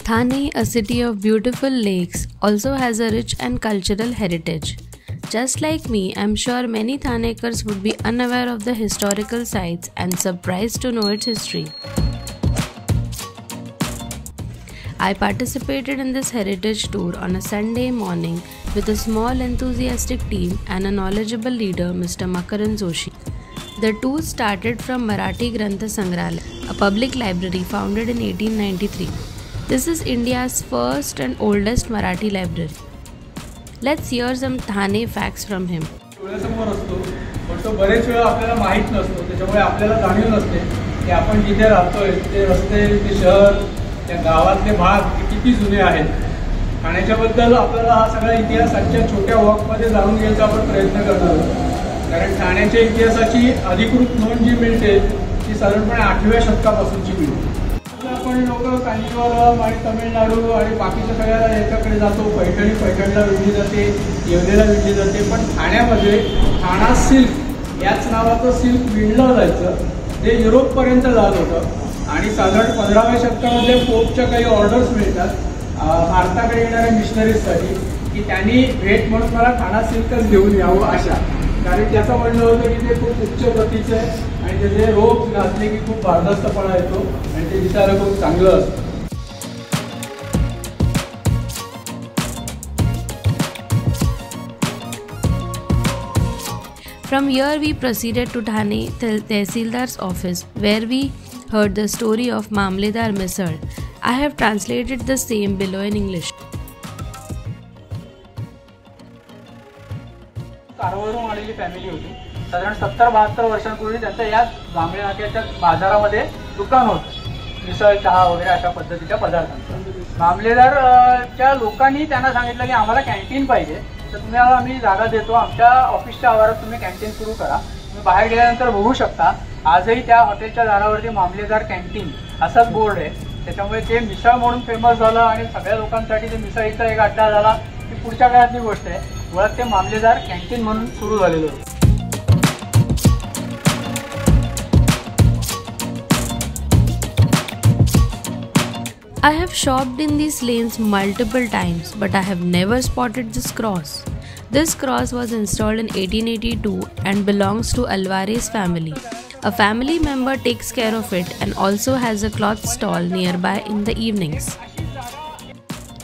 Thane, a city of beautiful lakes, also has a rich and cultural heritage. Just like me, I'm sure many Thanekars would be unaware of the historical sites and surprised to know its history. I participated in this heritage tour on a Sunday morning with a small enthusiastic team and a knowledgeable leader, Mr. Makaran Joshi. The tour started from Marathi Grantha Sangralaya, a public library founded in 1893. This is India's first and oldest Marathi library. Let's hear some Thane facts from him. डोळ्यासमोर असतो पण तो बरेच वेळा आपल्याला माहित नसतो, त्याच्यामुळे आपल्याला जाणीव नसते की आपण जिथे राहतोय ते रस्ते, ते शहर, त्या गावातले भाग किती जुने आहेत. ठाण्याच्याबद्दल आपल्याला हा सगळा इतिहास आजच्या छोट्या वॉकमध्ये जाणून घ्यायचा आपण प्रयत्न करणार आहोत. कारण ठाण्याच्या इतिहासाची अधिकृत नोंद जी मिळते ती साधारणपणे 8व्या शतकापासूनची मिळते. आपण लोक कांजीवरम आणि तमिळनाडू आणि बाकीच्या सगळ्या याच्याकडे जातो. पैठणीला विणली जाते, येवलेला विणली जाते, पण ठाण्यामध्ये ठाणा सिल्क याच नावाचं सिल्क विणलं जायचं जे युरोपपर्यंत जात होतं. आणि साधारण 15व्या शतकामध्ये पोपच्या काही ऑर्डर्स मिळतात भारताकडे येणाऱ्या मिशनरीजसाठी की त्यांनी भेट म्हणून मला ठाणा सिल्कच घेऊन यावं अशा. कारण त्याचं म्हणणं होतं की ते खूप उच्च प्रतीचं आहे आणि त्याचे रोग घातले की खूप भारदस्तपणा येतो आणि ते दिसायला खूप चांगलं असतं. From here we proceeded to Thane Tehsildar's office where we heard the story of Mamledar Misal. I have translated the same below in English. कारवारून आलेली फॅमिली होती. साधारण 70-72 वर्षांपूर्वी त्यांचं या जांभळे नाक्याच्या बाजारामध्ये दुकान होतं मिसळ, चहा वगैरे अशा पद्धतीच्या पदार्थांचं. मामलेदारच्या लोकांनी त्यांना सांगितलं की आम्हाला कॅन्टीन पाहिजे, तर तुम्हाला आम्ही जागा देतो, आमच्या ऑफिसच्या आवारात तुम्ही कॅन्टीन सुरू करा. तुम्ही बाहेर गेल्यानंतर बघू शकता आजही त्या हॉटेलच्या दारावरती मामलेदार कॅन्टीन असाच बोर्ड आहे. त्याच्यामुळे ते मिसळ म्हणून फेमस झालं आणि सगळ्या लोकांसाठी ते मिसळीचा एक अड्डा झाला. ती पुढच्या काळातली गोष्ट आहे. मुळात ते मामलेदार कॅन्टीन म्हणून सुरू झालेलं होतं. I have shopped in these lanes multiple times, but I have never spotted this cross. This cross was installed in 1882 and belongs to Alvarez family. A family member takes care of it and also has a cloth stall nearby in the evenings.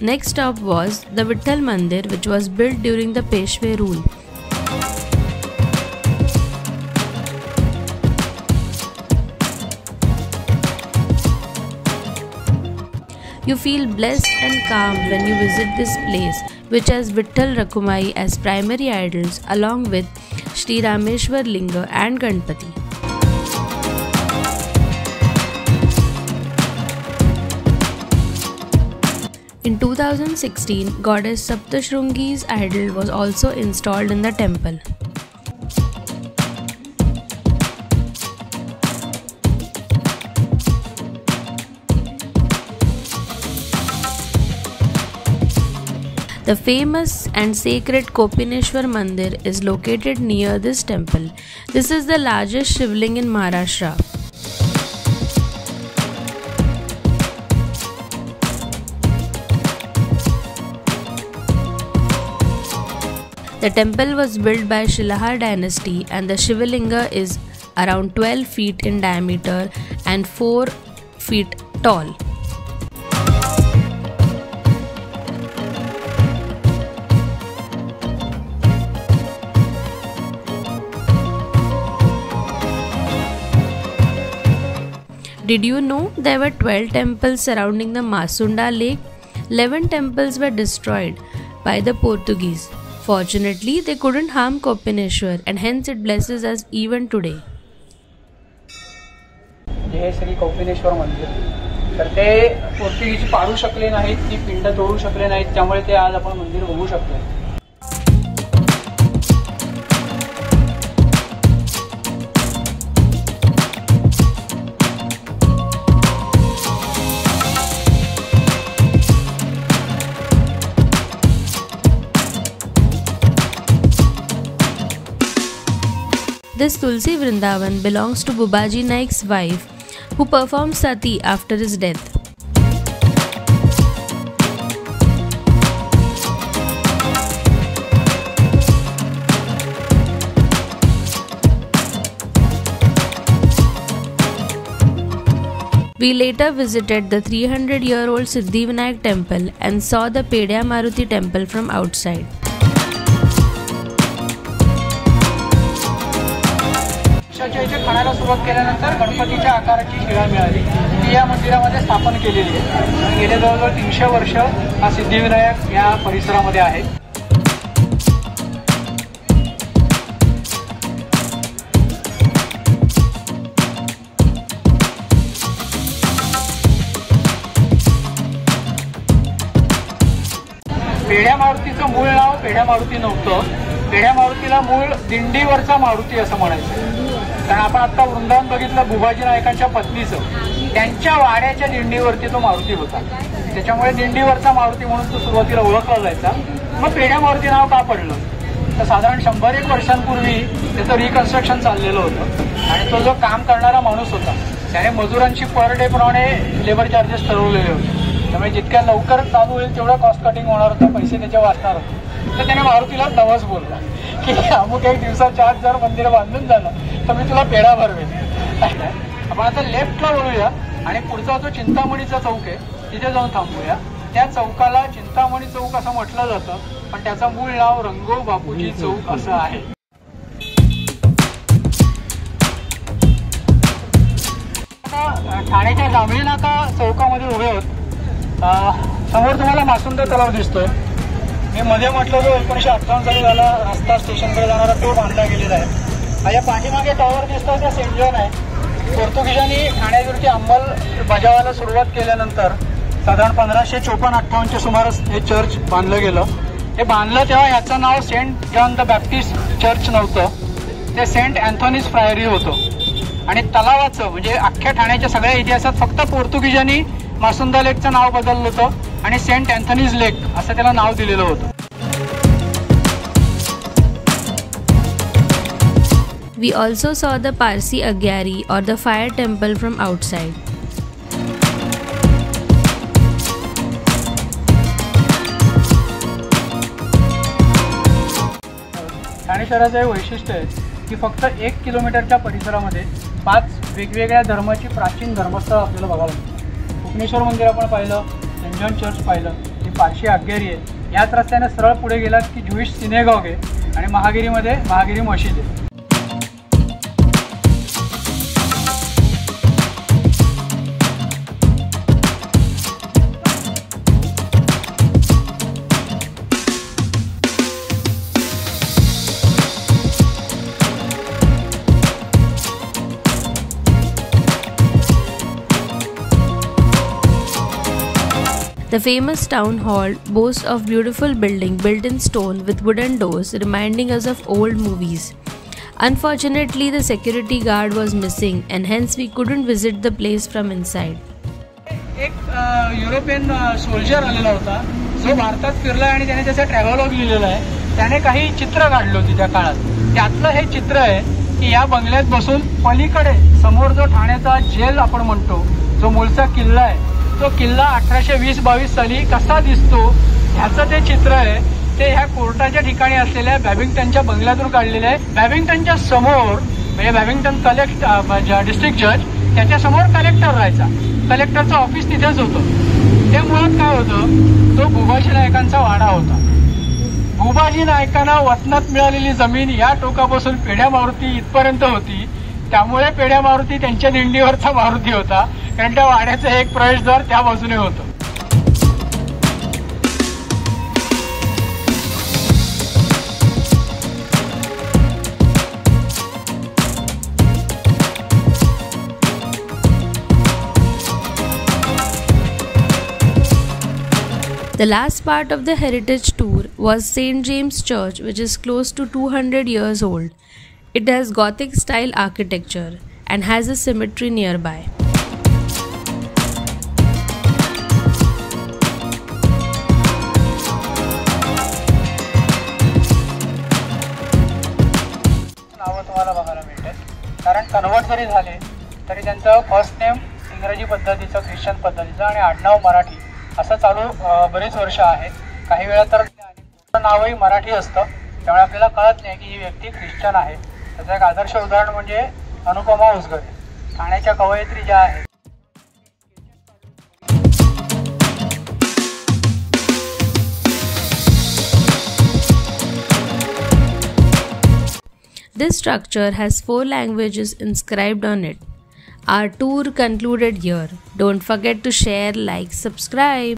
Next stop was the Vitthal Mandir, which was built during the Peshwe rule. You feel blessed and calm when you visit this place, which has Vitthal Rakumai as primary idols along with Shri Rameshwar Linga and Ganpati. In 2016, goddess Saptashrungi's idol was also installed in the temple. The famous and sacred Kopineshwar Mandir is located near this temple. This is the largest Shivling in Maharashtra. The temple was built by Shilahar dynasty and the Shivalinga is around 12 feet in diameter and 4 feet tall. Did you know there were 12 temples surrounding the Masunda lake? 11 temples were destroyed by the Portuguese. Fortunately, they couldn't harm Kopineshwar and hence it blesses us even today. हे श्री कोपिनेश्वर मंदिर, तर ते पोर्तुगीज पाडू शकले नाहीत, ती पिंड तोडू शकले नाहीत, त्यामुळे ते आज आपण मंदिर बघू शकतो. This Tulsi Vrindavan belongs to Bubaji Naik's wife, who performed sati after his death. We later visited the 300-year-old Siddhivinayak temple and saw the Pedya Maruti temple from outside. इथे खाण्याला सुरुवात केल्यानंतर गणपतीच्या आकाराची शिळा मिळाली ती या मंदिरामध्ये स्थापन केलेली आहे. गेले जवळजवळ 300 वर्ष हा सिद्धिविनायक या परिसरामध्ये आहे. पेढ्या मारुतीचं मूळ नाव पेढ्या मारुती नव्हतं. पेढ्या मारुतीला मूळ दिंडीवरचा मारुती असं म्हणायचं. कारण आपण आता वृंदावन बघितलं भुवाजी नायकांच्या पत्नीचं, त्यांच्या वाड्याच्या दिंडीवरती तो मारुती होता. त्याच्यामुळे दिंडीवरचा मारुती म्हणून तो सुरुवातीला ओळखला जायचा. मग पेढ्या मारुती नाव का पडलं तर साधारण 100-1 वर्षांपूर्वी त्याचं रिकन्स्ट्रक्शन चाललेलं होतं आणि तो जो काम करणारा माणूस होता त्याने मजुरांची पर डे प्रमाणे लेबर चार्जेस ठरवलेले होते. त्यामुळे जितक्या लवकर चालू होईल तेवढं कॉस्ट कटिंग होणार होतं, पैसे त्याचे वाचणार होते. तर त्याने मारुतीला नवस बोलला की अमुक एक दिवसाच्या आत जर मंदिर बांधून झालं तर मी तुला पेढा भरवेन. आपण आता लेफ्टला वळूया आणि पुढचा जो चिंतामणीचा चौक आहे तिथे जाऊन थांबूया. त्या चौकाला चिंतामणी चौक असं म्हटलं जातं, पण त्याचं मूळ नाव रंगो बापूजी चौक असं आहे. ठाण्याच्या जांभळी नाका चौकामध्ये उभे आहोत. समोर तुम्हाला मासुंदा तलाव दिसतोय. मी मध्ये म्हटलं जो 1958 साली झाला रस्ता स्टेशनकडे जाणारा तो बांधला गेलेला आहे. माझ्या पाठीमागे टॉवर दिसतो त्या सेंट जॉन आहे. पोर्तुगीजांनी ठाण्याविरुद्ध अंमलबजावायला सुरुवात केल्यानंतर साधारण 1554-58च्या सुमारास हे चर्च बांधलं गेलं. हे बांधलं तेव्हा याचं नाव Saint John the Baptist church नव्हतं, ते सेंट अँथोनीज फ्रायरी होतं. आणि तलावाचं म्हणजे अख्ख्या ठाण्याच्या सगळ्या इतिहासात फक्त पोर्तुगीजांनी मासुंदा लेकचं नाव बदललं होतं आणि सेंट अँथोनीज लेक असं त्याला नाव दिलेलं होतं. We also saw the Parsi Agyari or the fire temple from outside. Thane शहराचं हे वैशिष्ट्य आहे की फक्त 1 किलोमीटरच्या परिसरामध्ये 5 वेगवेगळ्या धर्माची प्राचीन धर्मस्थळ आपल्याला बघायला मिळतात. कोकणेश्वर मंदिर आपण पाहिलं, सेंट जॉन चर्च पाहिलं, ही पारशी आग्यारी आहे. याच रस्त्याने सरळ पुढे गेलात की ज्युईश सिनेगॉग आहे आणि महागिरीमध्ये महागिरी मशीद आहे. The famous town hall boasts of beautiful building built in stone with wooden doors reminding us of old movies. Unfortunately, the security guard was missing and hence we couldn't visit the place from inside. एक European soldier आलेला होता जो भारतात फिरला आणि त्याने त्याचा travelogue लिहिलेला आहे. त्याने काही चित्र काढली होती त्या काळात. त्यातलं हे चित्र आहे की या बंगल्यात बसून पलीकडे समोर जो ठाण्याचा जेल आपण म्हणतो जो मूळचा किल्ला आहे तो किल्ला 1820-22 साली कसा दिसतो ह्याचं ते चित्र आहे. ते ह्या कोर्टाच्या ठिकाणी असलेल्या बॅबिंग्टनच्या बंगल्यातून काढलेलं आहे. बॅबिंग्टनच्या समोर म्हणजे बॅबिंग्टन डिस्ट्रिक्ट जज त्याच्या समोर कलेक्टर राहायचा. कलेक्टरचं ऑफिस तिथेच होतं. ते मुळात काय होतं तो भुवाजी नायकांचा वाडा होता. भुवाजी नायकांना वतनात मिळालेली जमीन या टोकापासून पेढ्या मारुती इथपर्यंत होती. त्यामुळे पेढ्या मारुती त्यांच्या दिंडीवरचा मारुती होता कारण त्या वाड्याचं एक प्रवेशद्वार त्या बाजूने होतं. The last part of the heritage tour was St. James Church, which is close to 200 years old. It has Gothic style architecture and has a cemetery nearby. नावं तुम्हाला बघायला मिळतात कारण कन्वर्ट जरी झाले तरी त्यांचं फर्स्ट नेम इंग्रजी पद्धतीचं, ख्रिश्चन पद्धतीचं आणि आडनाव मराठी असं चालू बरेच वर्ष आहेत. काही वेळा तर नावही मराठी असतं त्यामुळे आपल्याला कळत नाही की ही व्यक्ती ख्रिश्चन आहे. त्याचं एक आदर्श उदाहरण म्हणजे अनुपमा उसगरे. ठाण्याच्या कवयित्री ज्या आहेत This structure has 4 languages inscribed on it. Our tour concluded here. Don't forget to share, like, subscribe.